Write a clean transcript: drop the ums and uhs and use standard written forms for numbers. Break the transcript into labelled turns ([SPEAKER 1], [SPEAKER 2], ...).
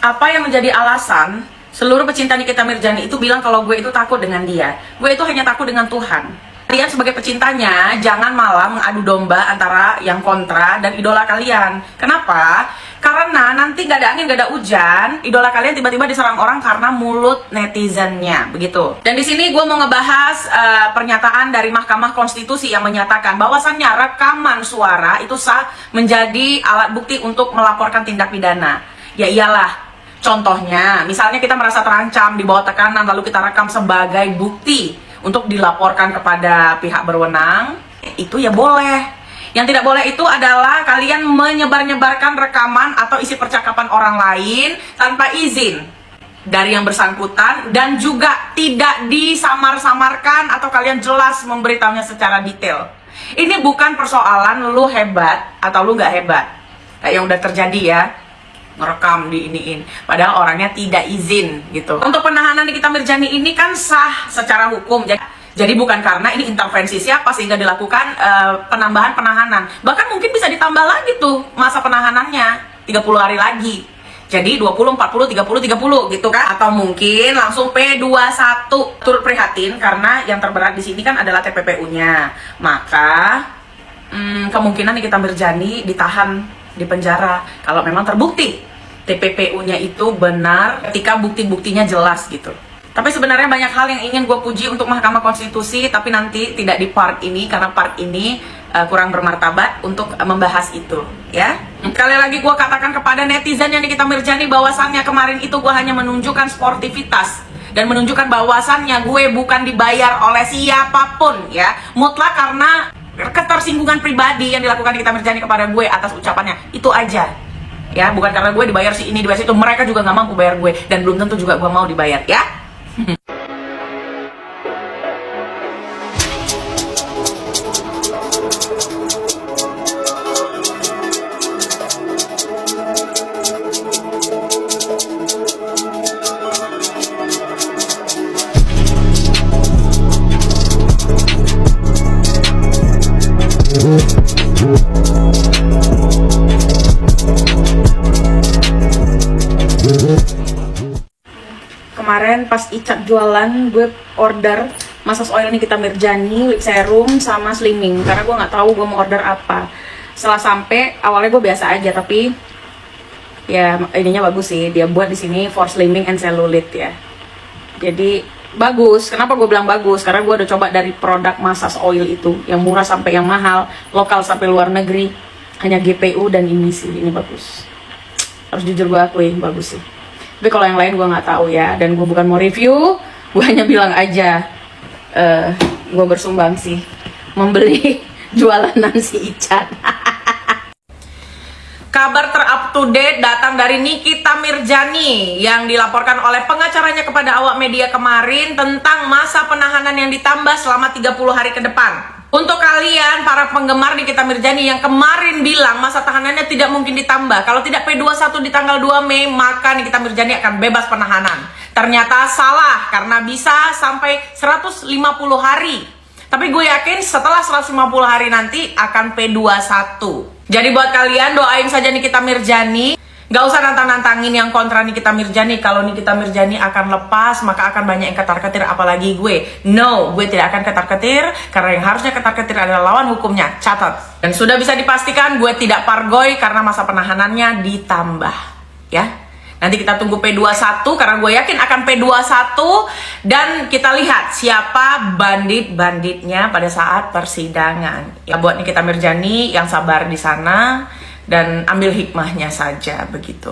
[SPEAKER 1] Apa yang menjadi alasan seluruh pecinta Nikita Mirzani itu bilang kalau gue itu takut dengan dia? Gue itu hanya takut dengan Tuhan. Kalian sebagai pecintanya jangan malah mengadu domba antara yang kontra dan idola kalian. Kenapa? Karena nanti gak ada angin, gak ada hujan, idola kalian tiba-tiba diserang orang karena mulut netizennya, begitu. Dan di sini gue mau ngebahas pernyataan dari Mahkamah Konstitusi yang menyatakan bahwasannya rekaman suara itu sah menjadi alat bukti untuk melaporkan tindak pidana. Ya iyalah. Contohnya, misalnya kita merasa terancam, di bawah tekanan, lalu kita rekam sebagai bukti untuk dilaporkan kepada pihak berwenang, itu ya boleh. Yang tidak boleh itu adalah kalian menyebar-nyebarkan rekaman atau isi percakapan orang lain tanpa izin dari yang bersangkutan, dan juga tidak disamar-samarkan atau kalian jelas memberitahunya secara detail. Ini bukan persoalan lu hebat atau lu nggak hebat, kayak yang udah terjadi ya, ngerekam diiniin padahal orangnya tidak izin gitu. Untuk penahanan Nikita Mirzani ini kan sah secara hukum, jadi bukan karena ini intervensi siapa sehingga dilakukan penambahan penahanan. Bahkan mungkin bisa ditambah lagi tuh masa penahanannya 30 hari lagi, jadi 20, 40, 30 gitu kan. Atau mungkin langsung P21. Turut prihatin karena yang terberat di sini kan adalah TPPU-nya, maka kemungkinan Nikita Mirzani ditahan di penjara kalau memang terbukti TPPU-nya itu benar ketika bukti-buktinya jelas gitu. Tapi sebenarnya banyak hal yang ingin gue puji untuk Mahkamah Konstitusi, tapi nanti tidak di part ini karena part ini kurang bermartabat untuk membahas itu ya. Sekali lagi gue katakan kepada netizen yang Nikita Mirzani bahwasannya kemarin itu gue hanya menunjukkan sportivitas dan menunjukkan bahwasannya gue bukan dibayar oleh siapapun ya, mutlak karena ketersinggungan pribadi yang dilakukan Nikita Mirzani kepada gue atas ucapannya itu aja ya, bukan karena gue dibayar si ini dibayar si itu. Mereka juga nggak mampu bayar gue dan belum tentu juga gue mau dibayar ya. Kemarin pas Icat jualan, gue order massage oil Nikita Mirzani, lip serum, sama slimming karena gue nggak tahu gue mau order apa. Setelah sampai, awalnya gue biasa aja, tapi ya ininya bagus sih. Dia buat di sini for slimming and cellulite ya. Jadi bagus. Kenapa gue bilang bagus? Karena gue udah coba dari produk massage oil itu, yang murah sampai yang mahal, lokal sampai luar negeri, hanya GPU dan ini sih, ini bagus. Harus jujur gue akui, bagus sih. Tapi kalau yang lain gue nggak tahu ya, dan gue bukan mau review, gue hanya bilang aja gue bersumbang sih membeli jualanan si Icat. Kabar terupdate datang dari Nikita Mirzani yang dilaporkan oleh pengacaranya kepada awak media kemarin tentang masa penahanan yang ditambah selama 30 hari ke depan. Untuk kalian para penggemar Nikita Mirzani yang kemarin bilang masa tahanannya tidak mungkin ditambah, kalau tidak P21 di tanggal 2 Mei maka Nikita Mirzani akan bebas penahanan. Ternyata salah karena bisa sampai 150 hari. Tapi gue yakin setelah 150 hari nanti akan P21. Jadi buat kalian doain saja Nikita Mirzani. Gak usah nantang-nantangin yang kontra Nikita Mirzani. Kalau Nikita Mirzani akan lepas, maka akan banyak yang ketar-ketir, apalagi gue. No, gue tidak akan ketar-ketir, karena yang harusnya ketar-ketir adalah lawan hukumnya. Catat. Dan sudah bisa dipastikan gue tidak pargoy karena masa penahanannya ditambah. Ya. Nanti kita tunggu P21, karena gue yakin akan P21. Dan kita lihat siapa bandit-banditnya pada saat persidangan. Ya, buat Nikita Mirzani yang sabar di sana dan ambil hikmahnya saja begitu.